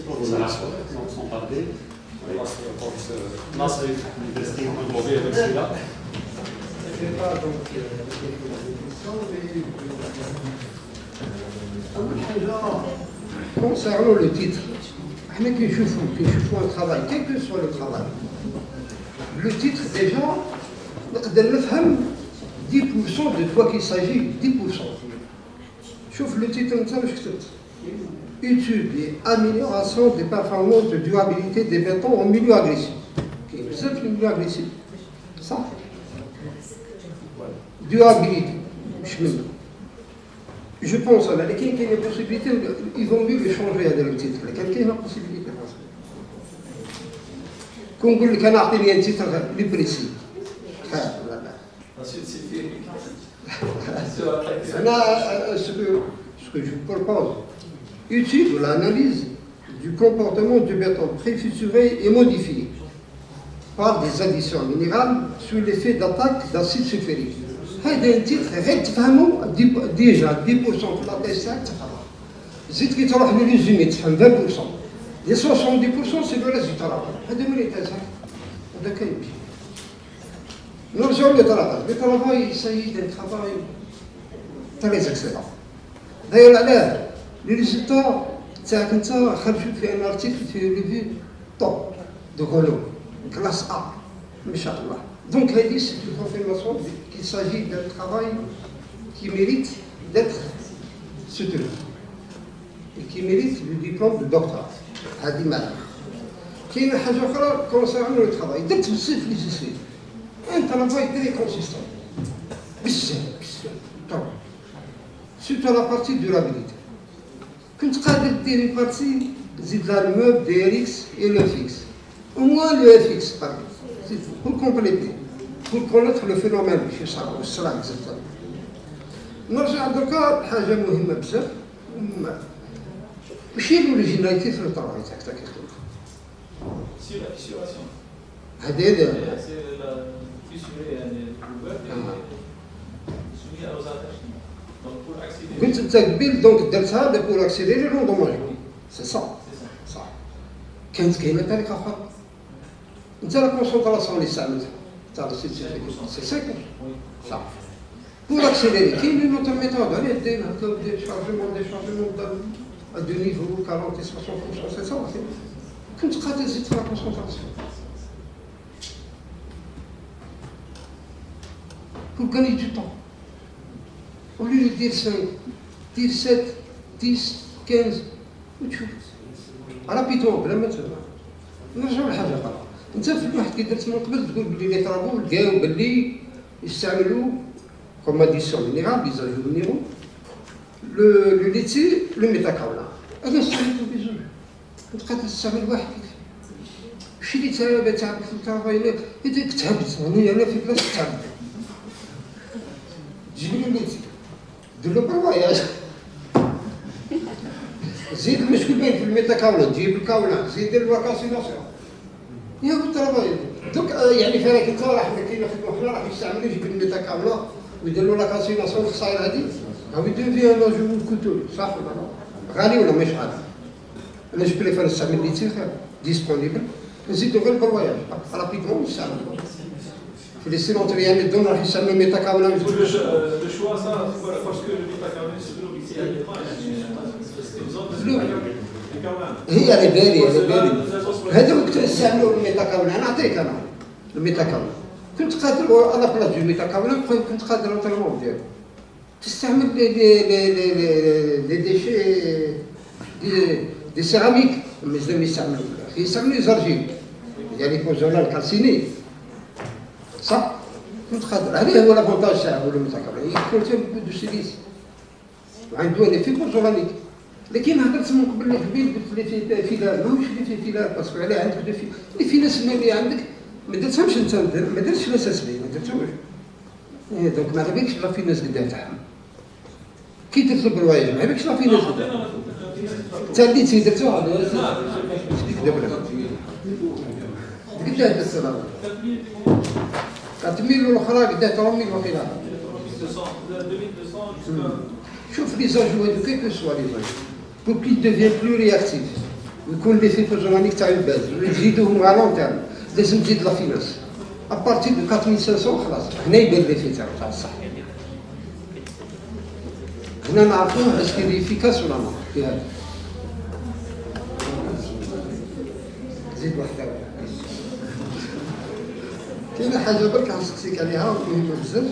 professeur sans tarder. Nasser, l'université de Beauvais avec celui-là. Je ne sais pas donc quelques propositions, mais concernant le titre, qui font un travail, quel que soit le travail, le titre déjà, on 10% de quoi qu'il s'agit, 10%. Chauffe le titre comme ça, étude et amélioration des performances de durabilité des bétons en milieu agressif. C'est le milieu agressif. Ça. Durabilité. Je pense à quelqu'un qui a une possibilité, ils vont mieux le changer à le titre. Quelqu'un qui a une possibilité. Quand on dit qu'il y a un titre plus précis. Ce que je vous propose, étude l'analyse du comportement du béton préfiguré et modifié par des additions minérales sous l'effet d'attaque d'acide sulfurique. C'est un titre vraiment déjà 10% de la test. زيد كي تروح للريزومي تفهم 20%. Les 70% c'est le résultat. هذا من يتسع. هذا كاين. نرجعوا للطلبة. الطلبة يسيد الخطأ très excellent. D'ailleurs علاه les résultats تاعك انت خرجوا في un article في revue top de Renault classe A. ما شاء الله. Donc هذه c'est une confirmation qu'il s'agit d'un travail qui mérite d'être soutenu et qui mérite le diplôme de doctorat. هذه معنى. كاينه حاجه اخرى concernant le travail. درت بزاف لي جيسي. un travail très consistant. بزاف. Surtout à la partie durabilité. كنت قادر دير une partie زيد لها الموب DRX et le fixe. Au moins le FX pardon. Pour compléter, pour connaître le phénomène chez ça, cela exactement. نرجع دركا حاجه مهمه بزاف ماشي لوريجيناليتي في الطرابي تاعك C'est la fissuration. هذا C'est la fissurée يعني الكوبات soumis aux attachements. Donc pour accéder. قلت انت قبيل دونك درتها بور اكسيليري لوندوماجمون سي صح صح كاينه طريقه اخرى انت لا كونسونطراسيون اللي استعملتها تاع سي 5 صح pour accélérer كاين une autre méthode allez دير هكا دير شارجمون à deux niveaux 40 et 60% c'est ça كنت قادر تزيد في لا كونسونطراسيون pour gagner du temps au lieu de dire 5 dire 7 10 15 وتشوف رابيدون بلا ما تسمع نرجعوا لحاجه اخرى انت في الواحد كي درت من قبل تقول بلي لي طرابو لقاو بلي يستعملوا comme addition minérale, les ajouts minéraux, le laitier, le métacaola. هذا استعملته بزوج. كنت قادر تستعمل واحد شي اللي تعب في الطرابي هذاك تعبت انا في بلاصه تعبت. جيب لي الليتي دير له برواياج. زيد المشكل باين في الميتاكاولا تجيب الكاولا زيد دير له كاسيناسيون. يا بالطرابي دوك يعني فراك انت راح كاين خدمه اخرى راح يستعملوا يجيب الميتاكاولا ويديروا لا كاسيناسيون الصغيره هذه هاو يدير فيها لا جو كوتو صح ولا لا غالي ولا مش غالي انا جو بريفير نستعمل لي تيغ ديسپونيبل نزيدو غير بالفواياج رابيدمون نستعمل في لي سينونتريان يدون راح يستعملوا ميتاكاولا Le choix, ça, parce que le métacaola, c'est de هي على بالي هذا وقت استعملوا الميتاكاولا نعطيك انا الميتاكاولا كنت قادر على بلاص جو ميتاكاولا كنت قادر نوترمون ديالو تستعمل لي ديشي دي سيراميك مازال يستعملوا زرجين يعني كوزولا الكالسيني صح كنت قادر هذا هو لافونتاج تاعو الميتاكاولا يكونتين بو دو سيليس وعنده لي في كوزولانيك لكن هضرت من قبل قلت لي في فيلار ماهوش في فيلار باسكو علاه عندك لي فيناس اللي عندك ما درتهمش انت ما درتش الاساس لي ما درتهمش دونك ما عجبكش لا فيناس قدام تاعهم كي درت البروايج ما عجبكش لا فيناس انت اللي درتوها قدام درت الصلاه كتميل الاخرى قدام ترمي وقيلا شوف لي زاجو هذو كيف سوا لي زاجو pour qu'il devienne plus réactif ويكون لي بيرسوناليك تاع الباز ويزيدوهم على لون تيرم لازم تزيد لا فينانس ابارتي دو 4500 خلاص هنا يبان لي في تاع الصح هنا نعرفوه اسكو لي افيكاس ولا لا في هذا زيد واحده كاينه حاجه برك نسقسيك عليها مهمه بزاف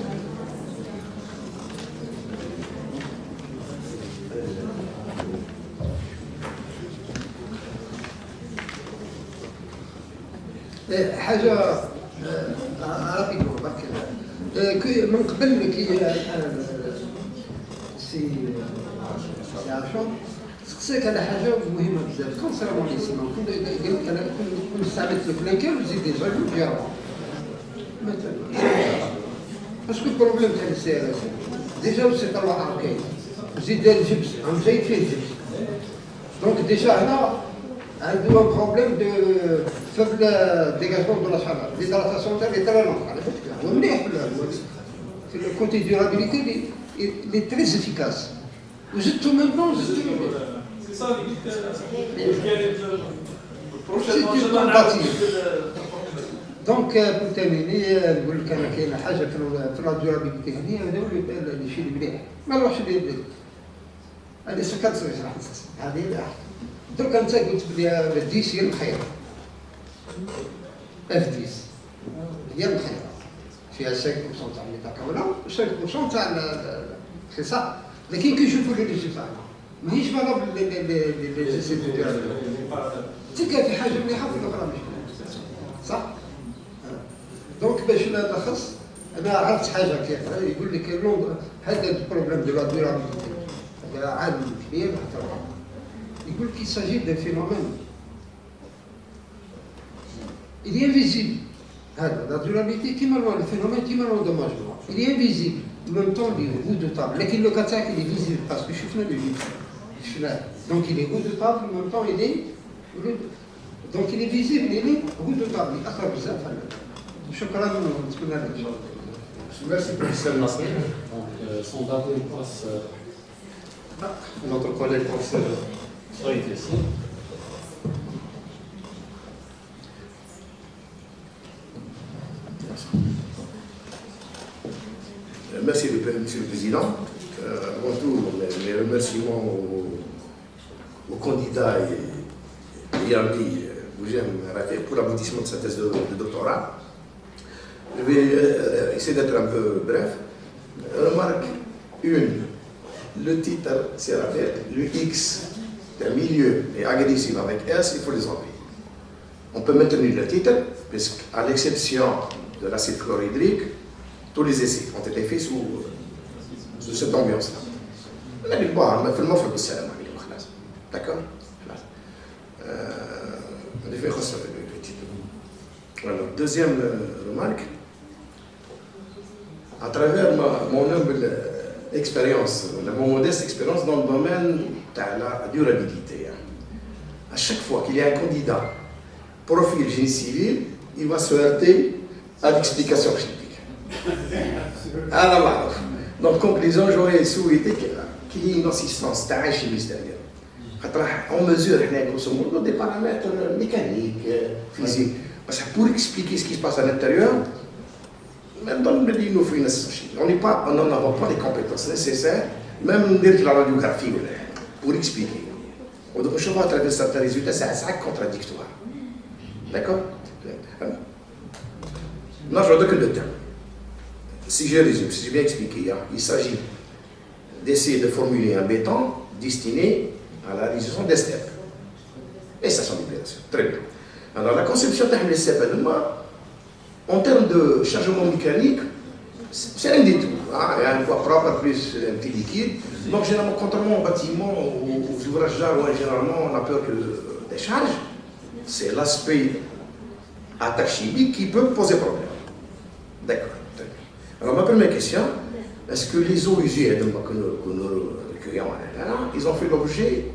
حاجه رابيدو برك من قبل كي سي عاشور سقسيك على حاجه مهمه بزاف كونسيرمون لي سيمون قلت انا كنت استعملت الكلانكير وزيد دي جالو ديالو مثلا باسكو البروبليم تاع السي ار اس ديجا سي طلع كاين وزيد دار الجبس عم زايد فيه الجبس دونك ديجا هنا عنده ان بروبليم دو فيبل ديغاجمون دو لا شالور ليدراتاسيون تاع لي تري لونغ على فكره هو مليح في الكونتي ديورابيليتي لي تري افيكاس وزدتو ميم بلون زدتو سي صا كانت دونك بالتالي نقول لك انا كاينه حاجه في لا ديورابيليتي هذه هذا اللي شيء مليح ما نروحش هذه سكرت راح هذه لا درك انت قلت بلي الديس هي الخير اف ديس هي الخير فيها 5% تاع الميتاكولا و 5% تاع سي صح لكن كي نشوفوا لي ريزولتا ماهيش فالابل لي سي دو تلقى في حاجه مليحه في الاخرى مش صح دونك باش نلخص انا عرفت حاجه كيف يقول لك هذا البروبليم دو لا ديورابيليتي هذا عالم كبير حتى يقول qu'il s'agit d'un phénomène il est invisible هذا la durabilité كيما le phénomène كيما l'endommagement il est invisible en même temps il est redoutable لكن لو كاتاك il est visible parce que شفنا le شفناه donc il est redoutable en même temps il est donc il est visible il est redoutable يأثر بزاف شكرا نتمنى لك ان شاء الله. Merci professeur Nasser. Donc, son dernier passe notre collègue professeur Soïd ici. Merci Monsieur le Président. Avant tout, mes remerciements aux candidats et amis Bougem Raté pour l'aboutissement de sa thèse de doctorat. Je vais essayer d'être un peu bref. Remarque une, le titre c'est Raté, le X d'un milieu est agressif avec S, il faut les enlever. On peut maintenir le titre, puisqu'à l'exception de l'acide chlorhydrique, tous les essais ont été faits sous cette ambiance-là. D'accord. Alors, deuxième remarque, à travers mon humble expérience, mon modeste expérience dans le domaine de la durabilité, à chaque fois qu'il y a un candidat profil génie civil, il va se heurter à l'explication chimique. Alors, donc, conclusion, j'aurais souhaité qu'il y ait une assistance chimiste derrière. On mesure grosso modo des paramètres mécaniques, physiques. Parce que pour expliquer ce qui se passe à l'intérieur, on n'en a pas les compétences nécessaires, même dire la radiographie pour expliquer. Donc, je vois à travers certains résultats, c'est contradictoire. D'accord? Non, je veux que le terme. Si je résume, si j'ai bien expliqué, il s'agit d'essayer de formuler un béton destiné à la réalisation des steppes. Et ça, c'est l'opération. Très bien. Alors, la conception des steppes, en termes de chargement mécanique, c'est rien du tout. Il y a un poids propre plus un petit liquide. Donc, généralement, contrairement aux bâtiments, aux ouvrages d'art, généralement, on a peur que des charges. C'est l'aspect attaque chimique qui peut poser problème. D'accord. Alors, ma première question, est-ce que les eaux usées que nous recueillons, ils ont fait l'objet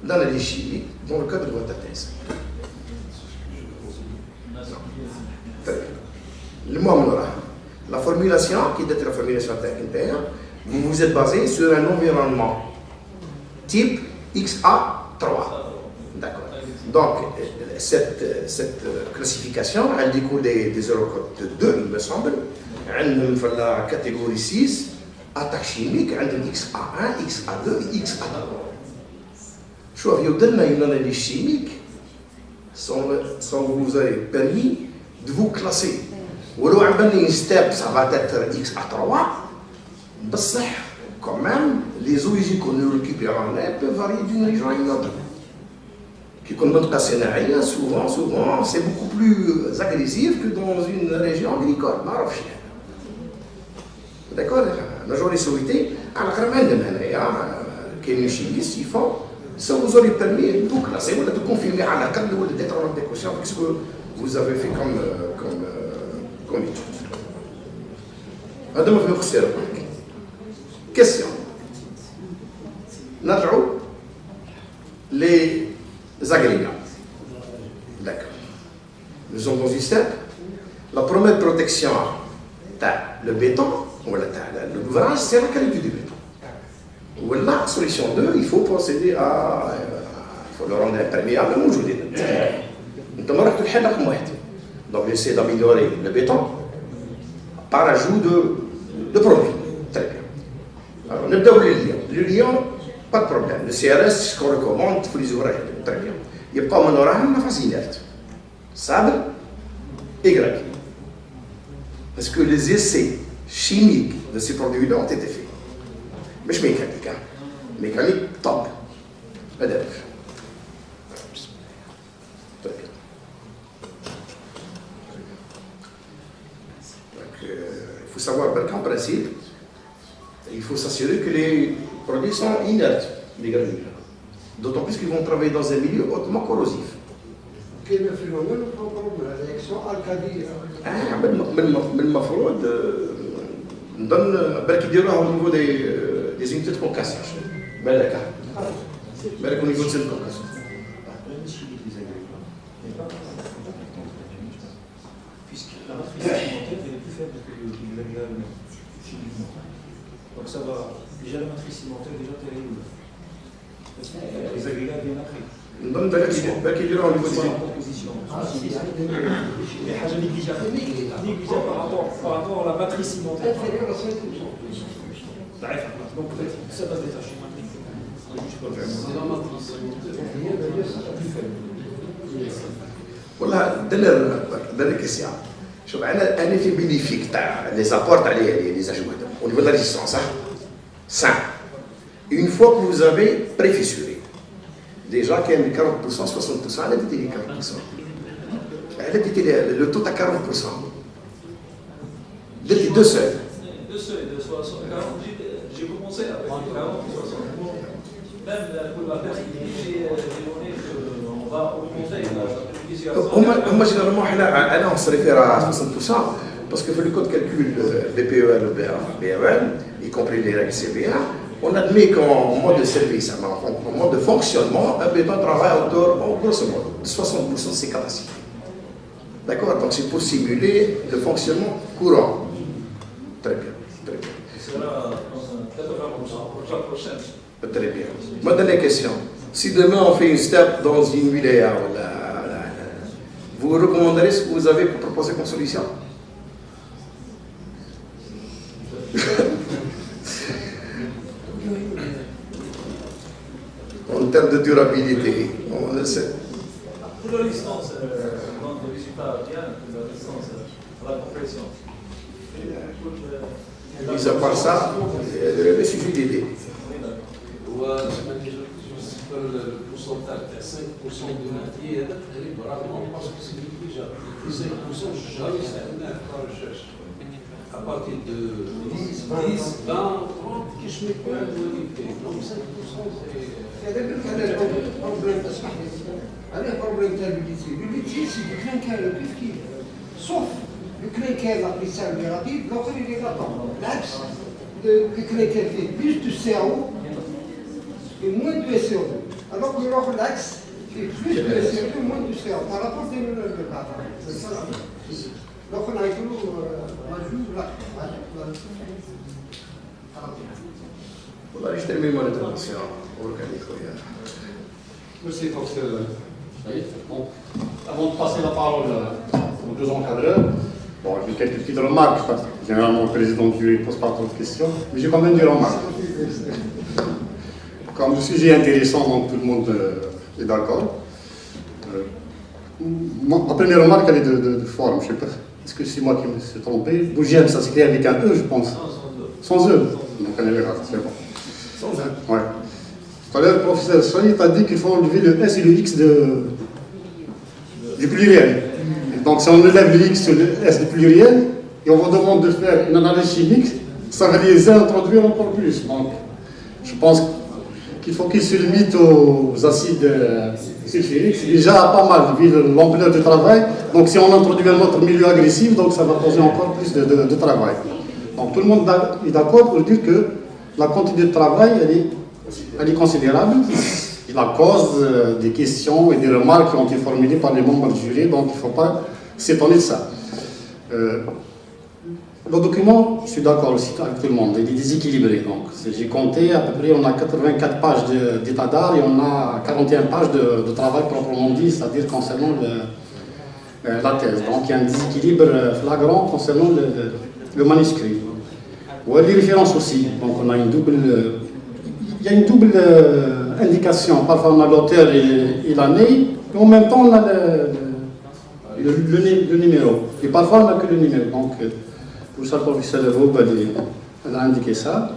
d'analyse chimique dans le cadre de votre thèse? Le moment la formulation, qui est la formulation technique, vous vous êtes basé sur un environnement type XA3. D'accord. Donc, cette classification, elle découle des Eurocode 2, il me semble. عندهم في la catégorie 6, attaque chimique, عندهم XA1, XA2 et XA3. شوف يودلنا une analyse chimique sans vous avez permis de vous classer. ولو عملنا une step, ça va être XA3. بصح quand même, les origines que nous récupérons là peuvent varier d'une région à une autre. Qui souvent, c'est beaucoup plus agressif que dans une région agricole. D'accord? La majorité, les chimistes, ils font, ça vous aurait permis de vous classer, de confirmer à la carte ou d'être en adéquation avec ce que vous avez fait comme étude. Question. Les agrégats. D'accord. Nous sommes dans une step. La première protection, le béton, le ouvrage, c'est la qualité du béton. La solution 2, il faut procéder à. Il faut le rendre imperméable. Donc, j'essaie d'améliorer le béton par ajout de produits. Très bien. Alors, nous avons le lion. Pas de problème. Le CRS, ce qu'on recommande pour les ouvrages, très bien. Il n'y a pas mon orange, mais c'est inerte. Sable et grec. Parce que les essais chimiques de ces produits-là ont été faits. Mais je mécanique, hein. Mécanique top. Très bien. Donc, il faut savoir qu'en principe, il faut s'assurer que les produits sont inertes, les granules. D'autant plus qu'ils vont travailler dans un milieu hautement corrosif. كاين في العمل رياكسيون الكاليه من المفروض نظن بالك يديروها au niveau des unités de concassage. بالك au niveau de cette concassage. Puisque la matrice alimentaire est plus faible que l'agrégat chimiquement. Donc ça va. Déjà la matrice cimentaire déjà terrible. Les agrégats viennent après. نظن بالك يديروها au niveau des la composition. Mais حاجة négligeable. Négligeable par rapport à la matrice cimentaire. Donc peut-être ça va se détacher. C'est la matrice cimentaire plus faible. والله دنا كيسيا شوف انا في بينيفيك تاع لي زابورت عليه لي زاجواد au niveau de la résistance hein. Simple. Une fois que vous avez préfissuré, déjà qu'il y a 40%, 60%, elle a été les 40%. Elle a été le taux à 40%. Deux seuils. Deux seuils, de 60, 40, j'ai commencé avec 40 ou 60. Même pour la perte, j'ai donné qu'on va augmenter. Moi, généralement, on se réfère à 60%. Parce que le code calcul BPEL ou BAL, y compris les règles CBA, on admet qu'en mode de service, en mode de fonctionnement, un béton travaille à hauteur, grosso modo, de 60% de ses capacités. D'accord? Donc c'est pour simuler le fonctionnement courant. Très bien, très bien. sera 80% pour la prochaine. Très bien. Moi, dans les questions, si demain on fait une step dans une wilaya, vous recommanderez ce que vous avez pour proposer comme solution? En termes de durabilité, on le sait. Pour la résistance, donc le résultat bien, la résistance à la compression. Mis à part ça, le sujet d'idée. Le pourcentage à 5% de l'entier est vraiment parce que c'est négligeable. Et 5%, jamais ça n'a pas la recherche. À partir de 10, 20, 30, qui je n'ai pas de l'unité. Donc 5%, c'est. هذا كان بروبليم اسمح لي عليه بروبليم تاع لوديتي لوديتي سي كلان كان كيف صوف الكلان كان لا بيسال لي رابيد الاخر اللي لاطون بالعكس الكلان كان فيه بلوس دو سي او et moins de SO2. Alors que l'autre l'axe fait plus de SO2, moins de CO par rapport à le cadre. C'est ça la chose. Donc on a rajout là. والله je termine mon intervention organique. Merci, professeur. Oui. Bon, avant de passer la parole aux deux encadreurs, bon, j'ai quelques petites remarques, parce que généralement le président du jury ne pose pas trop de questions, mais j'ai quand même des remarques. Comme le sujet est intéressant, donc tout le monde est d'accord. Ma première remarque, elle est de forme, je ne sais pas, est-ce que c'est moi qui me suis trompé? Bougiem, ça s'écrit avec un E, je pense. Sans E. Donc elle est grave, c'est bon. Sans E. Ouais. Tout à l'heure, le professeur Soy a dit qu'il faut enlever le S et le X du pluriel. Et donc si on enlève le X sur le S du pluriel, et on va demander de faire une analyse chimique, ça va les introduire encore plus. Donc je pense qu'il faut qu'ils se limitent aux acides sulfuriques. C'est déjà pas mal, vu l'ampleur du travail. Donc si on introduit un autre milieu agressif, donc ça va poser encore plus de travail. Donc tout le monde est d'accord pour dire que la quantité de travail, elle est considérable. Il a cause des questions et des remarques qui ont été formulées par les membres du jury, donc il ne faut pas s'étonner de ça. Le document, je suis d'accord aussi avec tout le monde, il est déséquilibré. Donc j'ai compté, à peu près, on a 84 pages d'état d'art et on a 41 pages de travail proprement dit, c'est-à-dire concernant la thèse. Donc il y a un déséquilibre flagrant concernant le manuscrit. Ou les références aussi. Donc on a il y a une double indication. Parfois on a l'auteur et l'année, et en même temps on a le numéro. Et parfois on n'a que le numéro. Donc pour ça, le professeur Leroux, elle a indiqué ça.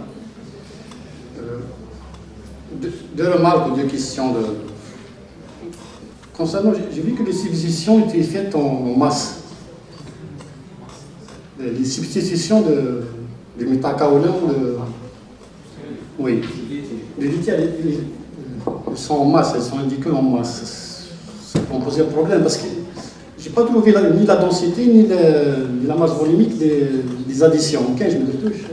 Deux remarques ou deux questions. Concernant, j'ai vu que les substitutions étaient faites en masse. Les substitutions de méthacaolin, oui. Les lithium, elles sont en masse, elles sont indiquées en masse. Ça peut poser un problème parce que je n'ai pas trouvé ni la densité ni la masse volumique des additions. Ok, je me touche.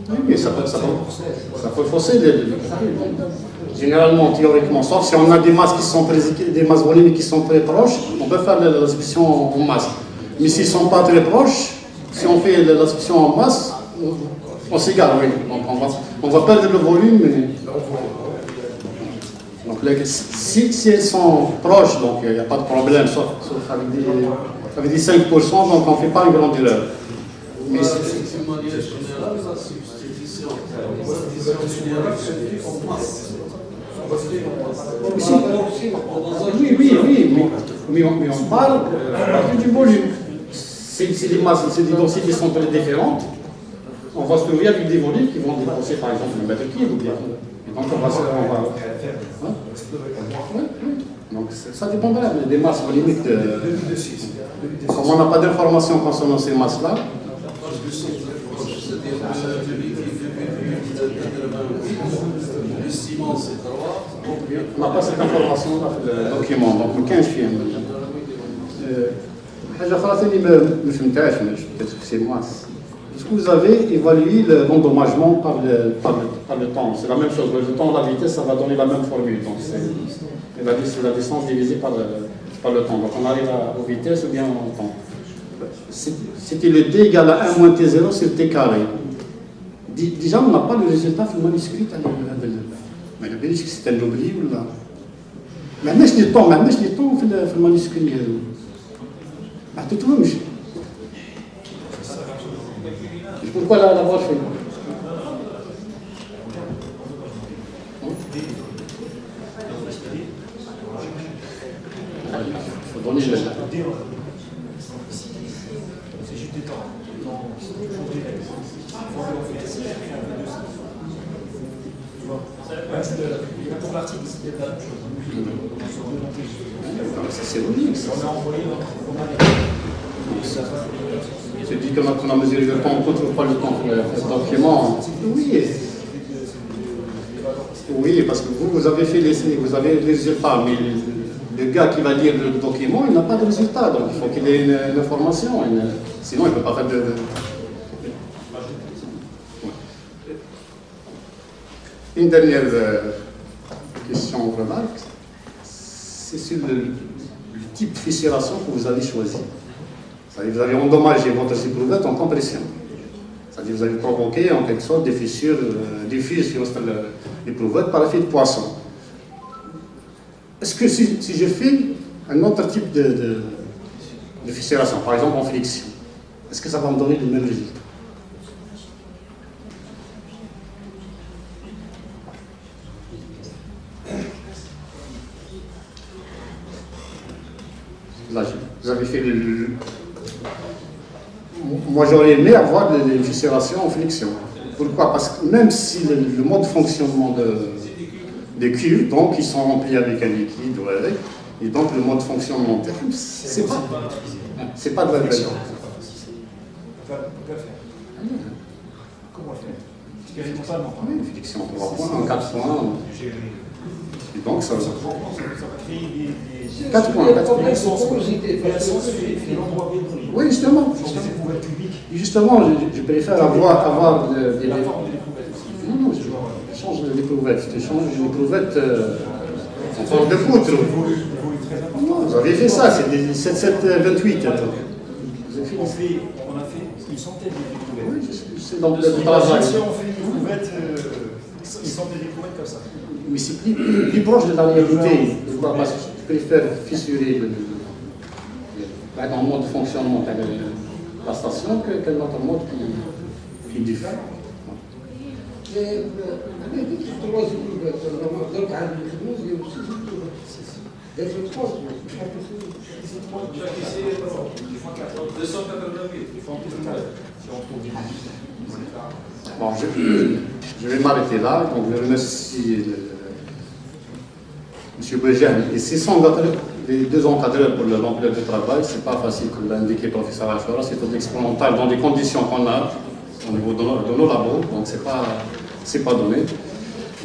Oui, mais ça peut fausser. Généralement, théoriquement, sauf si on a des masses volumiques qui sont très proches, on peut faire l'addition en masse. Mais s'ils ne sont pas très proches, si on fait l'addition en masse, on s'égare, oui. Donc on va perdre le volume. Donc si elles sont proches, donc il n'y a pas de problème, sauf avec des 5%, donc on ne fait pas une grande erreur. Mais de manière générale, la substitution générale se fait en masse. Oui, mais on parle à partir du volume. Si les masses, si les densités sont très différentes, on va se trouver avec des volumes qui vont dépasser par exemple le mètre cube ou bien. Et donc on va hein? Oui. Donc ça dépendra des masses volumiques. Comme on n'a pas d'informations concernant ces masses-là, Parce que c'est très proche, c'est-à-dire le liquide de 88, le ciment c'est 3. on n'a pas cette information dans le document, donc le 15 films. حاجة أخرى ثاني ما فهمتهاش peut-être que c'est moi. Est-ce que vous avez évalué l'endommagement par le temps? C'est la même chose, le temps et la vitesse, ça va donner la même formule. Donc c'est la distance divisée par le temps. Donc on arrive aux vitesses ou bien au temps. C'était le d égale à 1 moins t0 sur t carré. Déjà, on n'a pas le résultat في المانuscrit. ما نبينش que c'est un oubli ولا ما عندناش لي طون في المانuscrit. ما عطيتوهمش. Pourquoi la voix fait? Il faut donner le... C'est juste des temps. Pour l'article, c'était la même chose. C'est logique. On a envoyé Je dis qu'on a mesuré le temps, on ne trouve pas le temps pour le document. Oui, parce que vous avez fait vous avez les résultats, mais le gars qui va lire le document, il n'a pas de résultat, donc il faut qu'il ait une information, sinon il ne peut pas faire de... Une dernière question ou remarque, c'est sur le type de fissuration que vous avez choisi. C'est-à-dire que vous avez endommagé votre cyclovette en compression. C'est-à-dire que vous avez provoqué en quelque sorte des fissures diffuses sur l'éprouvette par effet de poisson. Est-ce que si je fais un autre type de fissuration, par exemple en flexion, est-ce que ça va me donner le même résultat? Là, vous avez fait moi, j'aurais aimé avoir des fissuration en flexion. Pourquoi? Parce que même si le mode de fonctionnement des cuves, donc ils sont remplis avec un liquide, ouais, et donc le mode de fonctionnement terme, c'est pas de la valeur. Comment faire? Expérimentalement. Oui, une flexion en 3 points, en 4 points. Et donc ça va créer des 4 points. Il y a un problème de porosité. l'endroit bien brûlé. Oui, justement. Des éprouvettes cubiques. Justement, je préfère avoir des... La forme de l'éprouvette aussi. Non, je change l'éprouvette. Je change l'éprouvette en forme de poutre. Très important. Non, vous avez fait ça, c'est des 7728. On a fait une centaine d'éprouvettes. Oui, c'est dans le travail. Si on fait une éprouvette, une centaine d'éprouvettes comme ça. Mais c'est plus proche de la réalité. Pourquoi? Parce que je préfère fissurer un mode de fonctionnement de la station qu'un autre mode qui diffère. trois éprouvettes. Donc, à l'hypnose, il y a aussi des éprouvettes. Il y a 3, Chaque ici, ils font 280 000. Il faut en plus de mal. Si on trouve des Bon, je vais m'arrêter là. Donc, je remercie M. Bejane et les 2 encadreurs pour l'ampleur du travail. Ce n'est pas facile, comme l'a indiqué le professeur Achora. C'est tout expérimental dans des conditions qu'on a au niveau de nos labos. Donc, c'est pas donné.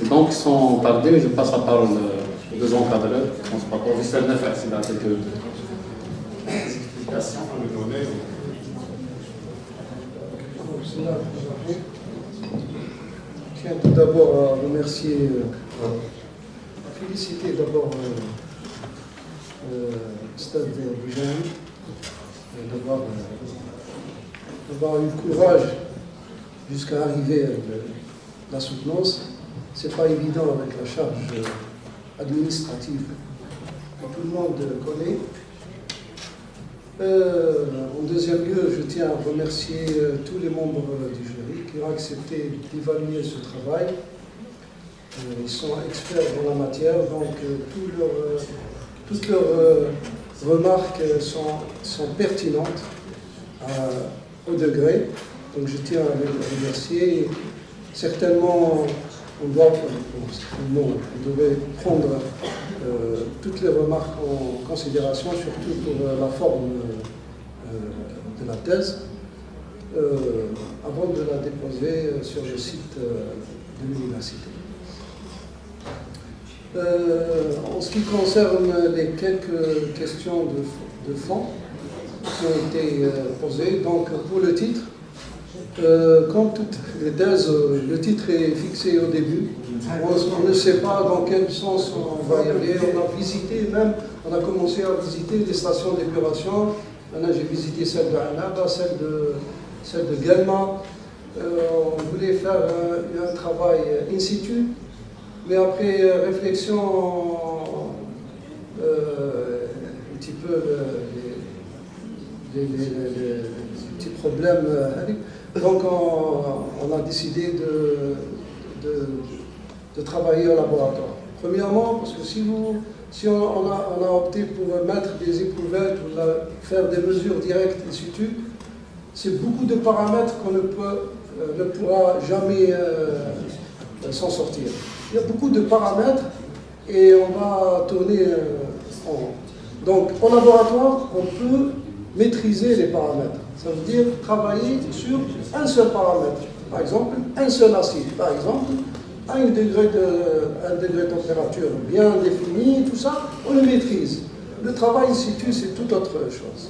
Et donc, sans tarder, je passe la parole aux 2 encadreurs. Je pense pas le professeur Nefer, s'il a quelques explications à me donner. Je tiens tout d'abord à remercier, à féliciter d'abord Stade Bejane d'avoir eu le courage jusqu'à arriver à la soutenance. C'est pas évident avec la charge administrative que tout le monde connaît. En deuxième lieu, je tiens à remercier tous les membres du jury qui ont accepté d'évaluer ce travail. Ils sont experts dans la matière, donc toutes leurs remarques sont pertinentes au degré. Donc je tiens à les remercier. Certainement, on devait prendre toutes les remarques en considération, surtout pour la forme de la thèse, avant de la déposer sur le site de l'université. En ce qui concerne les quelques questions de fond qui ont été posées, donc pour le titre, comme toutes les thèses, le titre est fixé au début. On ne sait pas dans quel sens on va y aller. On a commencé à visiter des stations d'épuration. Maintenant, j'ai visité celle de Annaba, celle de Guelma. On voulait faire un travail in situ, mais après réflexion, un petit peu les petits problèmes. Donc on a décidé de travailler au laboratoire. Premièrement, parce que si on a opté pour mettre des éprouvettes ou faire des mesures directes in situ, c'est beaucoup de paramètres qu'on ne pourra jamais s'en sortir. Il y a beaucoup de paramètres et on va tourner en rond. Donc au laboratoire, on peut maîtriser les paramètres. Ça veut dire travailler sur un seul paramètre. Par exemple, un seul acide. Par exemple, à un degré de température bien défini, tout ça, on le maîtrise. Le travail in situ, c'est tout autre chose.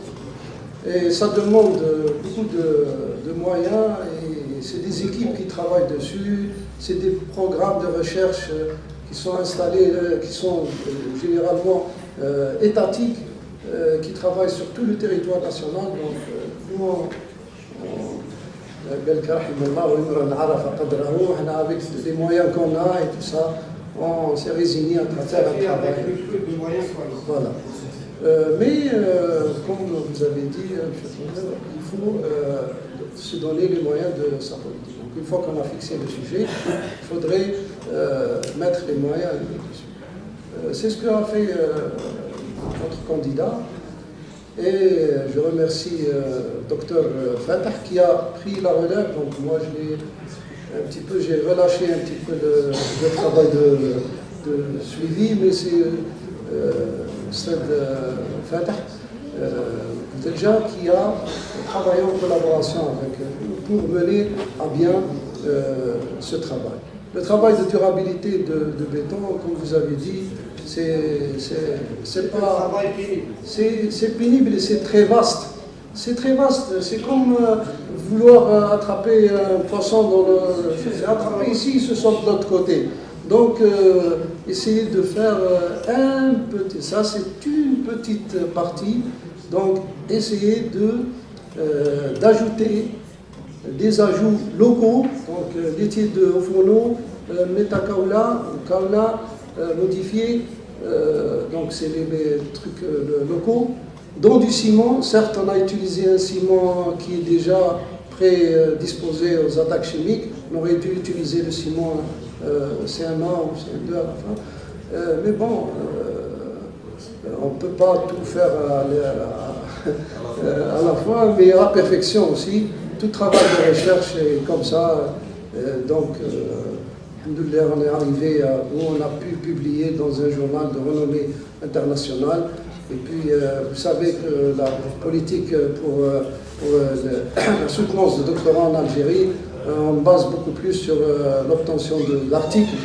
Et ça demande beaucoup de moyens et c'est des équipes qui travaillent dessus, c'est des programmes de recherche qui sont installés, qui sont généralement étatiques, qui travaillent sur tout le territoire national. Donc, nous, avec les moyens qu'on a et tout ça, on s'est résigné à faire un travail. Voilà. Comme vous avez dit, il faut se donner les moyens de sa politique. Donc une fois qu'on a fixé le sujet, il faudrait mettre les moyens dessus. C'est ce qu'a fait notre candidat. Et je remercie Dr Fatah qui a pris la relève. Donc moi j'ai relâché un petit peu le travail de suivi, mais c'est Stade Fatah déjà qui a travaillé en collaboration avec nous pour mener à bien ce travail. Le travail de durabilité de béton, comme vous avez dit, c'est pénible et c'est très vaste. C'est très vaste. C'est comme vouloir attraper un poisson dans le. Attraper ici, il se sort de l'autre côté. Donc, essayer de faire un petit. Ça, c'est une petite partie. Donc, essayer d'ajouter des ajouts locaux. Donc, l'étier de Ofono, Metakaula, Kaula, modifié. Donc, c'est les trucs locaux. Dans du ciment, certes, on a utilisé un ciment qui est déjà prédisposé aux attaques chimiques. On aurait dû utiliser le ciment CM1 ou CM2 à la fin. Mais bon, on ne peut pas tout faire à la fois, mais à la perfection aussi. Tout travail de recherche est comme ça. Donc, alhamdoulilah, on est arrivé où on a pu publier dans un journal de renommée internationale. Et puis, vous savez que la politique pour la soutenance de doctorat en Algérie, on base beaucoup plus sur l'obtention de l'article.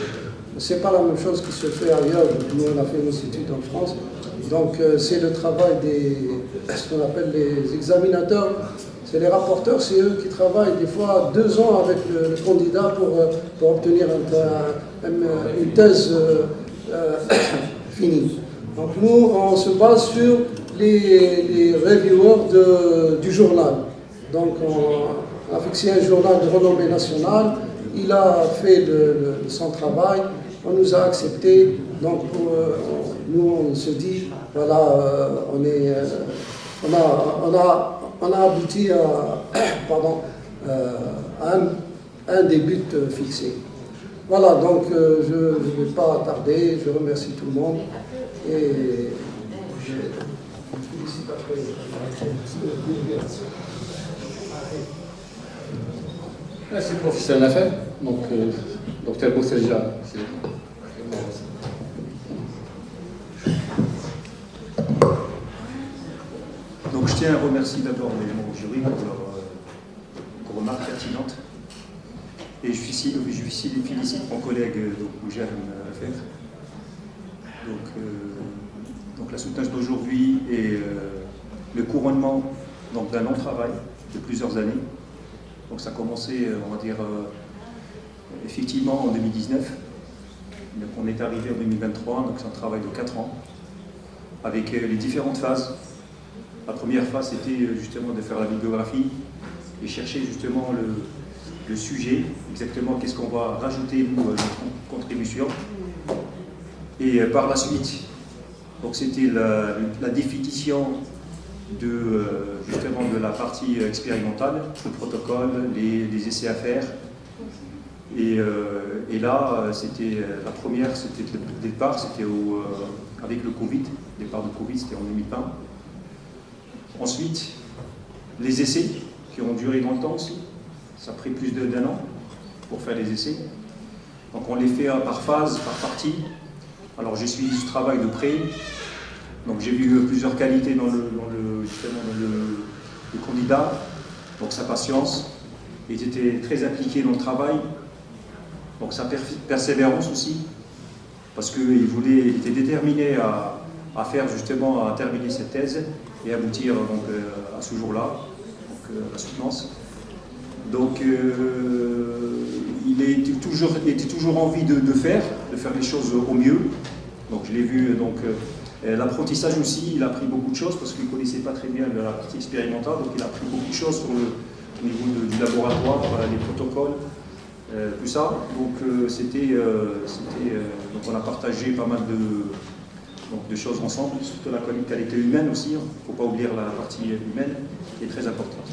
Ce n'est pas la même chose qui se fait ailleurs. Nous, on a fait nos études en France. Donc, c'est le travail ce qu'on appelle les examinateurs. C'est les rapporteurs, c'est eux qui travaillent des fois 2 ans avec le candidat pour obtenir une thèse finie. Donc nous, on se base sur les reviewers du journal. Donc on a fixé un journal de renommée nationale, il a fait son travail, on nous a accepté. Donc nous, on se dit, voilà, on a abouti à un des buts fixés. Voilà, donc je ne vais pas tarder, je remercie tout le monde et je félicite après. Merci, professeur Lafay. Donc, docteur Bousselja. Donc je tiens à remercier d'abord les membres du jury pour leurs remarques pertinentes. Et je félicite mon collègue Boujar Lafay. Donc la soutenance d'aujourd'hui est le couronnement d'un long travail de plusieurs années. Donc ça a commencé, on va dire, effectivement en 2019. Donc on est arrivé en 2023, donc c'est un travail de 4 ans, avec les différentes phases. La première phase, c'était justement de faire la bibliographie et chercher justement le sujet, exactement qu'est-ce qu'on va rajouter, nous, notre contribution. Et par la suite, donc c'était la définition justement de la partie expérimentale, le protocole, les essais à faire. Et là, c'était la première, c'était le départ, c'était avec le Covid. Le départ de Covid, c'était en 2020. Ensuite, les essais qui ont duré dans le temps aussi. Ça a pris plus d'1 an pour faire les essais. Donc on les fait par phase, par partie. Alors j'ai suivi ce travail de près. Donc j'ai vu plusieurs qualités dans le candidat. Donc sa patience. Il était très impliqué dans le travail. Donc sa persévérance aussi. Parce qu'il était déterminé à faire justement, à terminer cette thèse et aboutir donc, à ce jour-là, la soutenance. Donc il était toujours envie de faire les choses au mieux. Donc je l'ai vu, donc l'apprentissage aussi, il a appris beaucoup de choses parce qu'il ne connaissait pas très bien la partie expérimentale, donc il a appris beaucoup de choses au niveau du laboratoire, les protocoles, tout ça. Donc donc on a partagé pas mal de choses ensemble, surtout la qualité humaine aussi. Il ne faut pas oublier la partie humaine qui est très importante.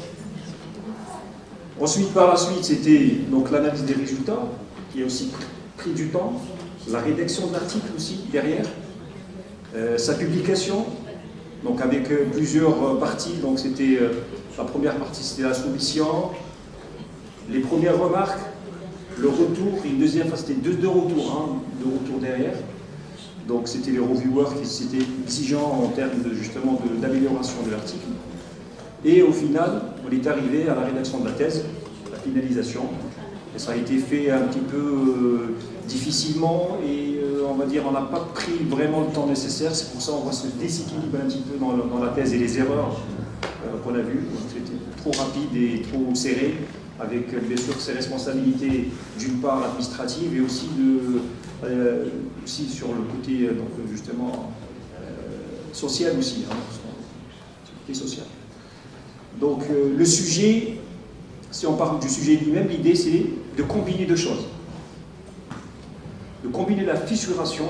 Ensuite, par la suite, c'était donc l'analyse des résultats, qui a aussi pris du temps, la rédaction de l'article aussi derrière, sa publication, donc avec plusieurs parties. Donc c'était la première partie, c'était la soumission, les premières remarques, le retour, et une deuxième phase, c'était deux retours, deux retours derrière. Donc c'était les reviewers qui étaient exigeants en termes justement d'amélioration de l'article. Et au final, on est arrivé à la rédaction de la thèse, la finalisation. Et ça a été fait un petit peu difficilement et on va dire on n'a pas pris vraiment le temps nécessaire. C'est pour ça qu'on voit ce déséquilibre un petit peu dans la thèse et les erreurs qu'on a vues. C'était trop rapide et trop serré, avec bien sûr ses responsabilités d'une part administrative et aussi aussi sur le côté donc, justement social aussi, côté social. Donc le sujet, si on parle du sujet lui-même, l'idée c'est de combiner deux choses. De combiner la fissuration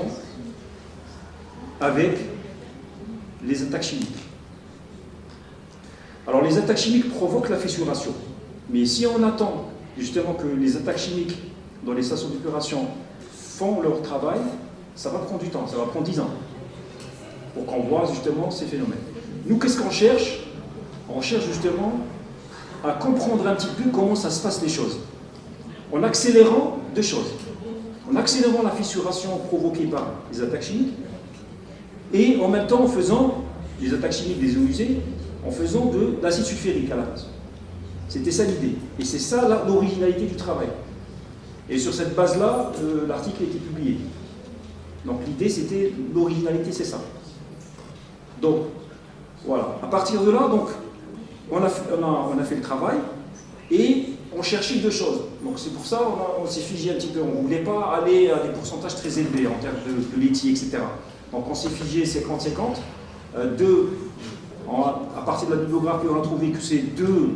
avec les attaques chimiques. Alors les attaques chimiques provoquent la fissuration, mais si on attend justement que les attaques chimiques dans les stations d'épuration font leur travail, ça va prendre du temps, ça va prendre 10 ans pour qu'on voit justement ces phénomènes. Nous, qu'est-ce qu'on cherche? On cherche justement à comprendre un petit peu comment ça se passe les choses, en accélérant deux choses. En accélérant la fissuration provoquée par les attaques chimiques et en même temps en faisant les attaques chimiques des eaux usées, en faisant de l'acide sulfurique à la base. C'était ça l'idée. Et c'est ça l'originalité du travail. Et sur cette base-là, l'article a été publié. Donc l'idée, c'était l'originalité, c'est ça. Donc, voilà. À partir de là, donc, on a fait le travail et on cherchait deux choses. Donc c'est pour ça on s'est figé un petit peu. On ne voulait pas aller à des pourcentages très élevés en termes de laitier, etc. Donc on s'est figé 50-50. À partir de la bibliographie, on a trouvé que ces deux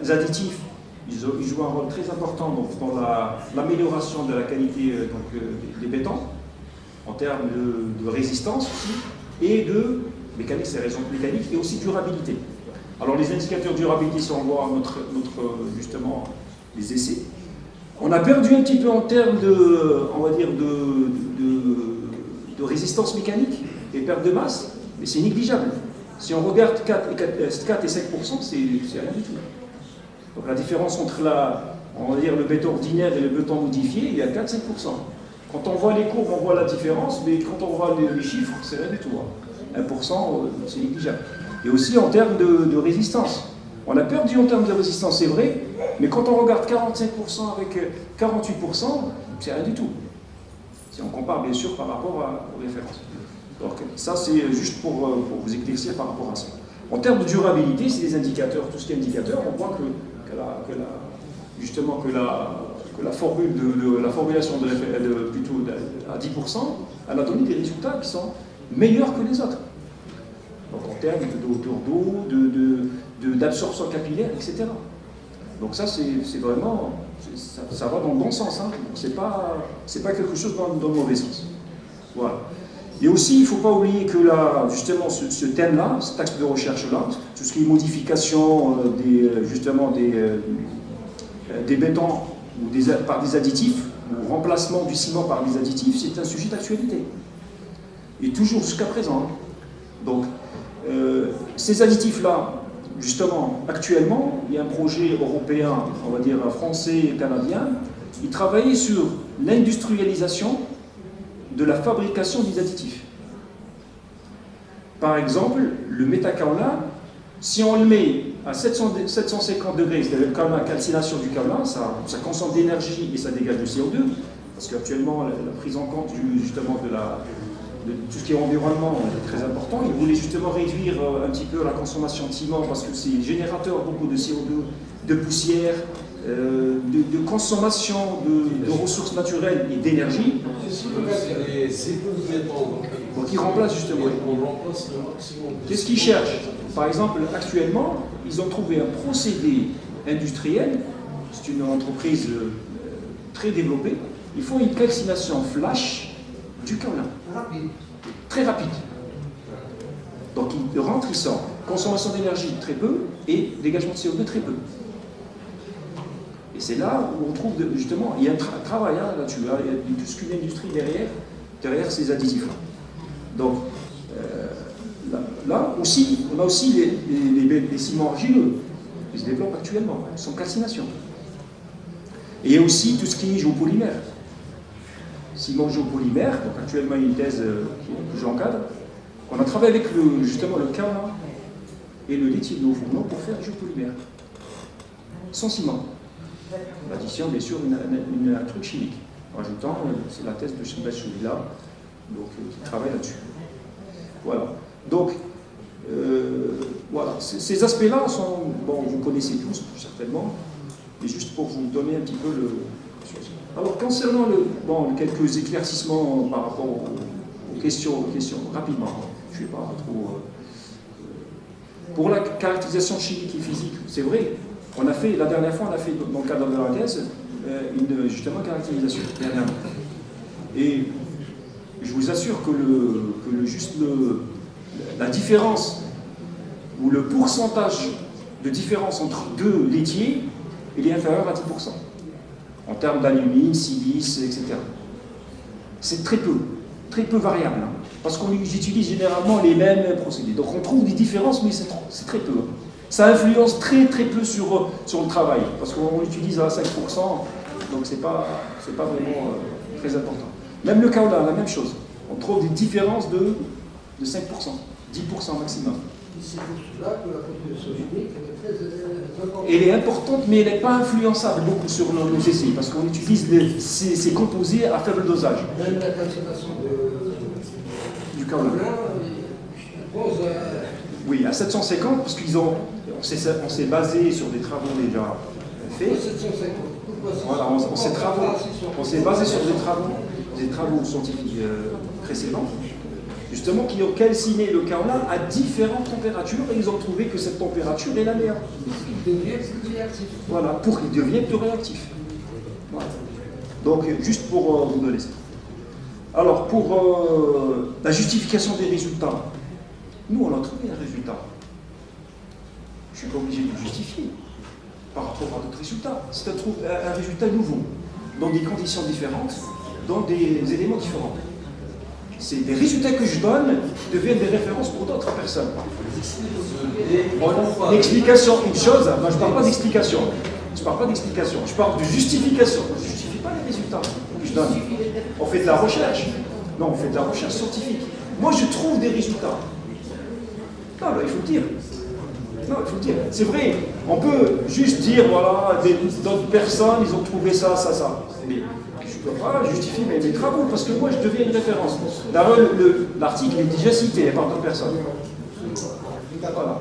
additifs, ils jouent un rôle très important donc, dans l'amélioration de la qualité des bétons, en termes de résistance aussi, et de mécanique, c'est raison mécanique, et aussi durabilité. Alors les indicateurs de durabilité, si on voit justement les essais, on a perdu un petit peu en termes on va dire de résistance mécanique et perte de masse, mais c'est négligeable. Si on regarde 4 et 5%, c'est rien du tout. Donc la différence entre on va dire le béton ordinaire et le béton modifié, il y a 4-5%. Quand on voit les courbes, on voit la différence, mais quand on voit les chiffres, c'est rien du tout. 1%, c'est négligeable. Et aussi en termes de résistance. On a perdu en termes de résistance, c'est vrai, mais quand on regarde 45% avec 48%, c'est rien du tout. Si on compare bien sûr par rapport aux références. Donc ça c'est juste pour vous éclaircir par rapport à ça. En termes de durabilité, c'est des indicateurs, tout ce qui est indicateur, on voit que la formulation plutôt à 10%, elle a donné des résultats qui sont meilleurs que les autres. Donc en termes de hauteur d'eau, d'absorption capillaire, etc. Donc ça, c'est vraiment, ça va dans le bon sens. C'est pas quelque chose dans le mauvais sens. Voilà. Et aussi, il ne faut pas oublier que justement, ce thème-là, cet axe de recherche-là, tout ce qui est modification des bétons par des additifs, ou remplacement du ciment par des additifs, c'est un sujet d'actualité. Et toujours jusqu'à présent. Donc, ces additifs-là, justement, actuellement, il y a un projet européen, on va dire français et canadien, ils travaillaient sur l'industrialisation de la fabrication des additifs. Par exemple, le métakaolin, si on le met à 750 degrés, c'est-à-dire la calcination du kaolin, ça consomme d'énergie et ça dégage du CO2, parce qu'actuellement, la prise en compte justement de tout ce qui est environnement est très important. Ils voulaient justement réduire un petit peu la consommation de ciment parce que c'est générateur beaucoup de CO2, de poussière, de consommation de ressources naturelles et d'énergie. C'est si nous mettons. Donc ils remplacent justement. On remplace le maximum. Qu'est-ce qu'ils cherchent? Par exemple, actuellement, ils ont trouvé un procédé industriel, c'est une entreprise très développée, ils font une calcination flash du kaolin. Rapide. Très rapide. Donc il rentre, il sort. Consommation d'énergie très peu et dégagement de CO2 très peu. Et c'est là où on trouve justement, il y a un travail là-dessus, hein, il y a plus qu'une industrie derrière ces additifs-là. Donc là aussi, on a aussi les ciments argileux qui se développent actuellement, sans calcination. Et il y a aussi tout ce qui est géopolymère. Ciment géopolymère, donc actuellement il y a une thèse que j'encadre. On a travaillé avec justement le kaolin et le lithium au fourneau pour faire du géopolymère. Sans ciment. L'addition, bien sûr, un truc chimique. En rajoutant, c'est la thèse de Chambach-Chouvilla, donc qui travaille là-dessus. Voilà. Donc, voilà. Ces aspects-là sont, bon, vous connaissez tous, certainement, mais juste pour vous donner un petit peu le. Alors, concernant quelques éclaircissements par rapport aux questions rapidement, je ne sais pas trop. Pour la caractérisation chimique et physique, c'est vrai, on a fait, la dernière fois, on a fait, dans le cadre de la thèse, justement, caractérisation, dernièrement. Et je vous assure que la différence, ou le pourcentage de différence entre deux laitiers, il est inférieur à 10%. En termes d'alumine, silice, etc. C'est très peu variable. Hein, parce qu'on utilise généralement les mêmes procédés. Donc on trouve des différences, mais c'est très peu. Hein. Ça influence très peu sur le travail, parce qu'on l'utilise à 5%, donc c'est pas vraiment très important. Même le kaolin, la même chose. On trouve des différences de 5%, 10% maximum. C'est pour cela que la composition chimique est très importante. Elle est importante, mais elle n'est pas influençable beaucoup sur nos essais, parce qu'on utilise ces composés à faible dosage. Même la calcination Du kaolin. Oui, à 750, parce on s'est basé sur des travaux déjà faits. 750. Voilà, on s'est basé sur des travaux scientifiques précédents, justement, qui ont calciné le kaolin à différentes températures, et ils ont trouvé que cette température est la meilleure. Il devient plus réactif. Voilà, pour qu'il devienne plus réactif. Voilà. Donc, juste pour vous donner ça. Alors, pour la justification des résultats, nous, on a trouvé un résultat. Je ne suis pas obligé de le justifier par rapport à d'autres résultats. C'est un résultat nouveau, dans des conditions différentes, dans des éléments différents. C'est des résultats que je donne deviennent des références pour d'autres personnes. L'explication, une chose, moi je ne parle pas d'explication. Je parle de justification. Je ne justifie pas les résultats que je donne. On fait de la recherche. Non, on fait de la recherche scientifique. Moi je trouve des résultats. Non, il faut le dire. Non, il faut le dire. C'est vrai, on peut juste dire, voilà, d'autres personnes, ils ont trouvé ça. Mais je ne peux pas justifier mes travaux, parce que moi, je deviens une référence. D'ailleurs, l'article est déjà cité par d'autres personnes. Voilà.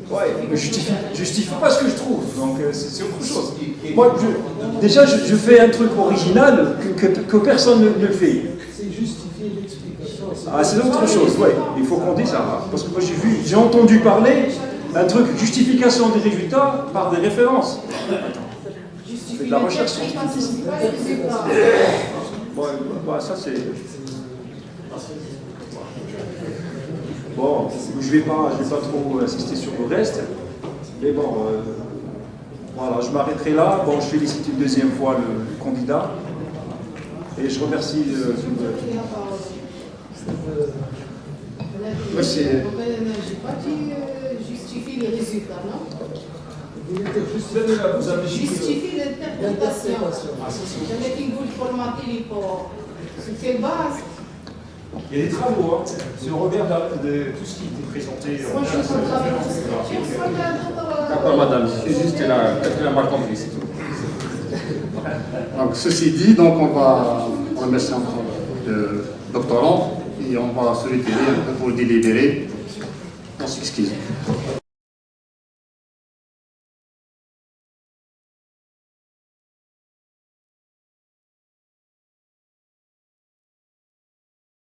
Ouais, mais je justifie pas ce que je trouve, donc c'est autre chose. Moi, déjà, je fais un truc original que personne ne fait. C'est justifier l'explication. Ah, c'est autre chose, ouais. Il faut qu'on dise ça. Parce que moi, j'ai entendu parler d'un truc, justification des résultats par des références. On fait de la recherche scientifique. Bon, ça c'est. Bon, je vais pas trop insister sur le reste. Mais bon, voilà, je m'arrêterai là. Bon, je félicite une deuxième fois le candidat. Et je remercie. Merci. Je n'ai pas qui justifie les résultats, non? Vous avez Justifie l'interprétation. Je n'ai qu'une bouche formatée pour. Sur quelle base? Il y a des travaux, hein. Si on regarde de tout ce qui était présenté. Moi, je suis en train de structure. D'accord, madame, c'est juste la marque compris, c'est tout. Donc, ceci dit, donc, on va remercier encore le doctorant et on va se retirer un peu pour délibérer. On s'excuse.